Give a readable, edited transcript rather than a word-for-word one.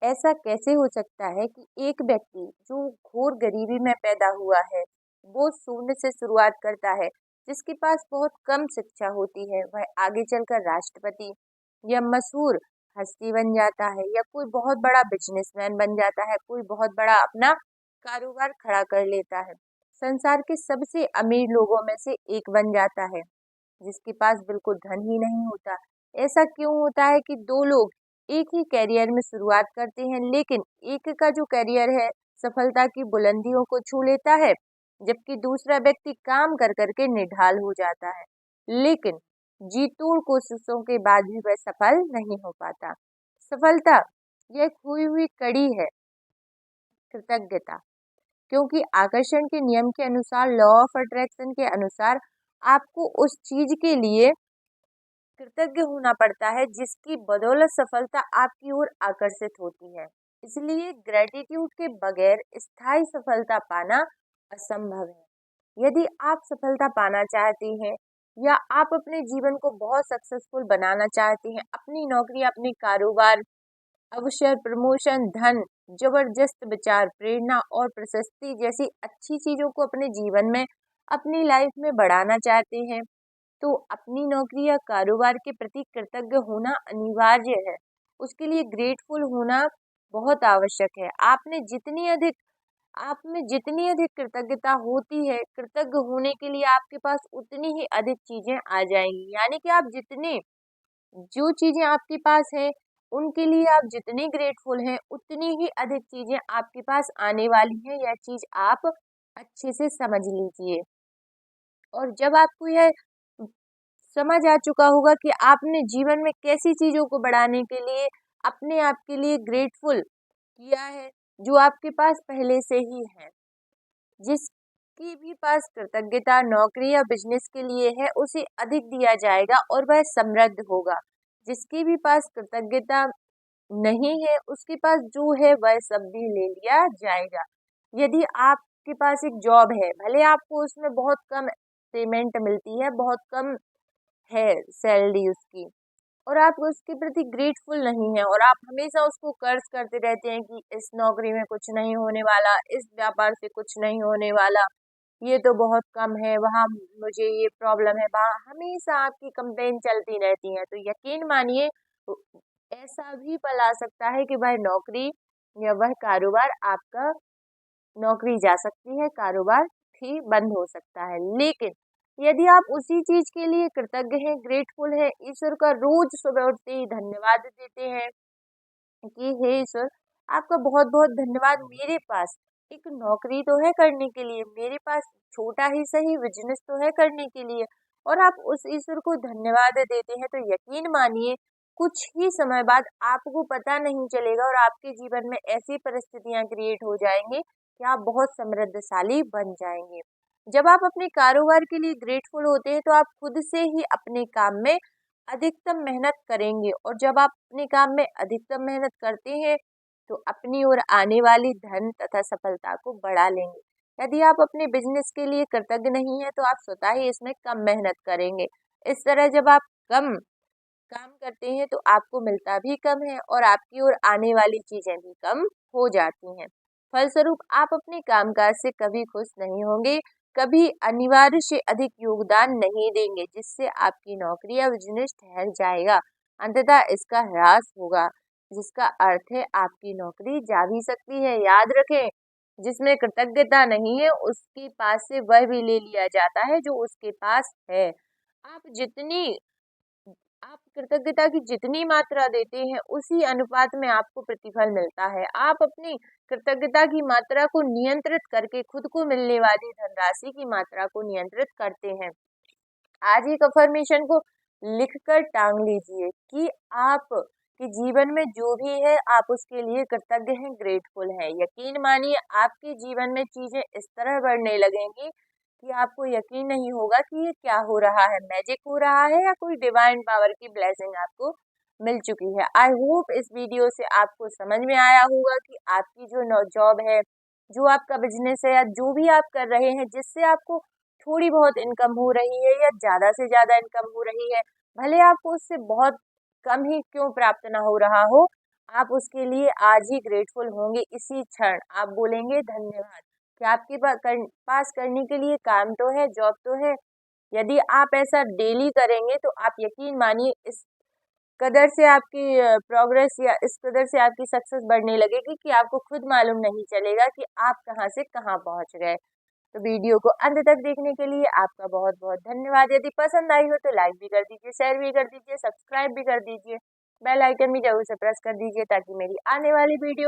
ऐसा कैसे हो सकता है कि एक व्यक्ति जो घोर गरीबी में पैदा हुआ है, वो शून्य से शुरुआत करता है, जिसके पास बहुत कम शिक्षा होती है, वह आगे चलकर राष्ट्रपति या मशहूर हस्ती बन जाता है, या कोई बहुत बड़ा बिजनेसमैन बन जाता है, कोई बहुत बड़ा अपना कारोबार खड़ा कर लेता है, संसार के सबसे अमीर लोगों में से एक बन जाता है, जिसके पास बिल्कुल धन ही नहीं होता। ऐसा क्यों होता है कि दो लोग एक ही कैरियर में शुरुआत करते हैं, लेकिन एक का जो कैरियर है सफलता की बुलंदियों को छू लेता है, जबकि दूसरा व्यक्ति काम कर करके निढाल हो जाता है, लेकिन जी तोड़ कोशिशों के बाद भी वह सफल नहीं हो पाता। सफलता यह खोई हुई कड़ी है, कृतज्ञता। क्योंकि आकर्षण के नियम के अनुसार, लॉ ऑफ अट्रैक्शन के अनुसार, आपको उस चीज के लिए कृतज्ञ होना पड़ता है जिसकी बदौलत सफलता आपकी ओर आकर्षित होती है। इसलिए ग्रेटिट्यूड के बगैर स्थायी सफलता पाना असंभव है। यदि आप सफलता पाना चाहते हैं या आप अपने जीवन को बहुत सक्सेसफुल बनाना चाहते हैं, अपनी नौकरी, अपने कारोबार, अवसर, प्रमोशन, धन, जबरदस्त विचार, प्रेरणा और प्रशस्ति जैसी अच्छी चीजों को अपने जीवन में, अपनी लाइफ में बढ़ाना चाहते हैं, तो अपनी नौकरी या कारोबार के प्रति कृतज्ञ होना अनिवार्य है। उसके लिए ग्रेटफुल होना बहुत आवश्यक है। आप में जितनी अधिक कृतज्ञता होती है, कृतज्ञ होने के लिए आपके पास उतनी ही अधिक चीजें आ जाएंगी। यानी कि आप जितने जो चीजें आपके पास है, उनके लिए आप जितने ग्रेटफुल हैं, उतनी ही अधिक चीजें आपके पास आने वाली हैं। यह चीज आप अच्छे से समझ लीजिए। और जब आपको यह समझ आ चुका होगा कि आपने जीवन में कैसी चीजों को बढ़ाने के लिए अपने आप के लिए ग्रेटफुल किया है, जो आपके पास पहले से ही है। जिसकी भी पास कृतज्ञता नौकरी या बिजनेस के लिए है, उसे अधिक दिया जाएगा और वह समृद्ध होगा। जिसके भी पास कृतज्ञता नहीं है, उसके पास जो है वह सब भी ले लिया जाएगा। यदि आपके पास एक जॉब है, भले आपको उसमें बहुत कम पेमेंट मिलती है, बहुत कम है सैलरी उसकी, और आप उसके प्रति ग्रेटफुल नहीं है, और आप हमेशा उसको कर्ज करते रहते हैं कि इस नौकरी में कुछ नहीं होने वाला, इस व्यापार से कुछ नहीं होने वाला, ये तो बहुत कम है, वहाँ मुझे ये प्रॉब्लम है, वहाँ हमेशा आपकी कंप्लेन चलती रहती है, तो यकीन मानिए ऐसा भी पल आ सकता है कि वह नौकरी या वह कारोबार आपका, नौकरी जा सकती है, कारोबार भी बंद हो सकता है। लेकिन यदि आप उसी चीज के लिए कृतज्ञ हैं, ग्रेटफुल हैं, ईश्वर का रोज सुबह उठते ही धन्यवाद देते हैं कि हे ईश्वर, आपका बहुत बहुत धन्यवाद, मेरे पास एक नौकरी तो है करने के लिए, मेरे पास छोटा ही सही बिजनेस तो है करने के लिए, और आप उस ईश्वर को धन्यवाद देते हैं, तो यकीन मानिए कुछ ही समय बाद आपको पता नहीं चलेगा और आपके जीवन में ऐसी परिस्थितियां क्रिएट हो जाएंगी कि आप बहुत समृद्धशाली बन जाएंगे। जब आप अपने कारोबार के लिए ग्रेटफुल होते हैं, तो आप खुद से ही अपने काम में अधिकतम मेहनत करेंगे, और जब आप अपने काम में अधिकतम मेहनत करते हैं, तो अपनी ओर आने वाली धन तथा सफलता को बढ़ा लेंगे। यदि आप अपने बिजनेस के लिए कृतज्ञ नहीं है, तो आप स्वतः ही इसमें कम मेहनत करेंगे। इस तरह जब आप कम काम करते हैं, तो आपको मिलता भी कम है और आपकी ओर आने वाली चीजें भी कम हो जाती हैं। फलस्वरूप आप अपने कामकाज से कभी खुश नहीं होंगे, कभी अनिवार्य से अधिक योगदान नहीं देंगे, जिससे आपकी नौकरी या बिजनेस ठहर जाएगा। अंततः इसका ह्रास होगा, जिसका अर्थ है आपकी नौकरी जा भी सकती है। याद रखें, जिसमें कृतज्ञता नहीं है, उसके पास से वह भी ले लिया जाता है जो उसके पास है। आप कृतज्ञता की जितनी मात्रा देते हैं, उसी अनुपात में आपको प्रतिफल मिलता है। आप अपनी कृतज्ञता की मात्रा को नियंत्रित करके खुद को मिलने वाली धनराशि की मात्रा को नियंत्रित करते हैं। आज एक अफर्मेशन को लिखकर टांग लीजिए कि आप के जीवन में जो भी है, आप उसके लिए कृतज्ञ हैं, ग्रेटफुल हैं। यकीन मानिए आपके जीवन में चीजें इस तरह बढ़ने लगेंगी कि आपको यकीन नहीं होगा कि ये क्या हो रहा है, मैजिक हो रहा है या कोई डिवाइन पावर की ब्लेसिंग आपको मिल चुकी है। आई होप इस वीडियो से आपको समझ में आया होगा कि आपकी जो जॉब है, जो आपका बिजनेस है, या जो भी आप कर रहे हैं, जिससे आपको थोड़ी बहुत इनकम हो रही है या ज्यादा से ज्यादा इनकम हो रही है, भले आपको उससे बहुत कम ही क्यों प्राप्त ना हो रहा हो, आप उसके लिए आज ही ग्रेटफुल होंगे। इसी क्षण आप बोलेंगे धन्यवाद कि आपके पास करने के लिए काम तो है, जॉब तो है। यदि आप ऐसा डेली करेंगे तो आप यकीन मानिए इस कदर से आपकी प्रोग्रेस या इस कदर से आपकी सक्सेस बढ़ने लगेगी कि आपको खुद मालूम नहीं चलेगा कि आप कहाँ से कहाँ पहुँच गए। तो वीडियो को अंत तक देखने के लिए आपका बहुत बहुत धन्यवाद। यदि पसंद आई हो तो लाइक भी कर दीजिए, शेयर भी कर दीजिए, सब्सक्राइब भी कर दीजिए, बेल आइकन भी जरूर से प्रेस कर दीजिए ताकि मेरी आने वाली वीडियो